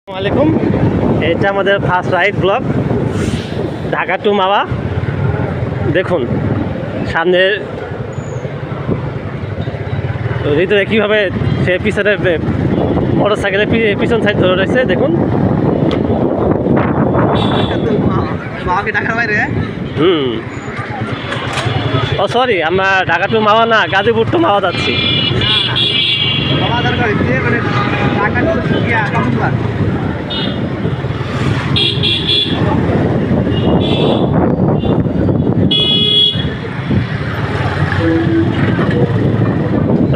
আসসালামাইকুম। এটা আমাদের first ride blog Dhaka to Mawa. দেখুন সামনে হৃদয়ে কীভাবে সে পিছনে মোটর সাইকেলের পিছন সাইড ধরে রয়েছে। দেখুন ও সরি, আমরা ঢাকা টু মাওয়া না, গাজীপুর টু মাওয়া যাচ্ছি।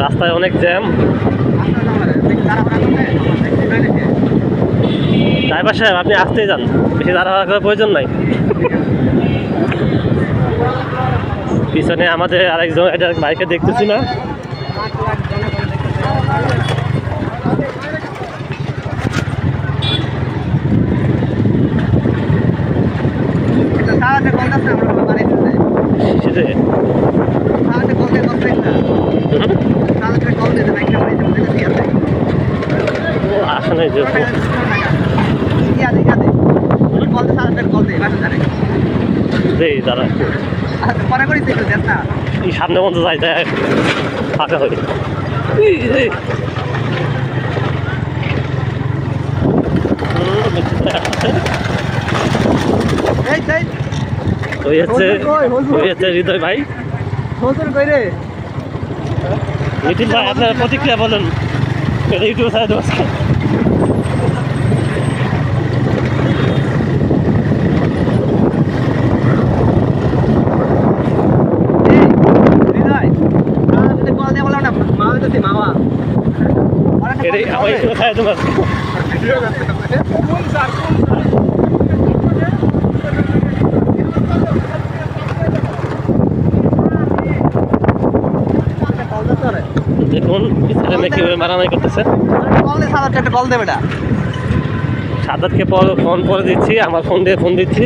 রাস্তায় অনেক জ্যাম। ড্রাইভার সাহেব আপনি আসতেই যান, বেশি তাড়াহুড়া করার প্রয়োজন নাই। পিছনে আমাদের আরেকজন এটা বাইকে দেখতেছি না। আসলে দাদা এই সামনে মতো যাই যায় ফাঁকা হয়ে হৃদয় ভাই, নিতিন ভাই আপনার প্রতিক্রিয়া বলেন ইউটিউব সাইড। দেখুন কিভাবে মারামারি করতেছে। সাদাতকে ফোন করে দিচ্ছি, আমার ফোন দিয়ে ফোন দিচ্ছি।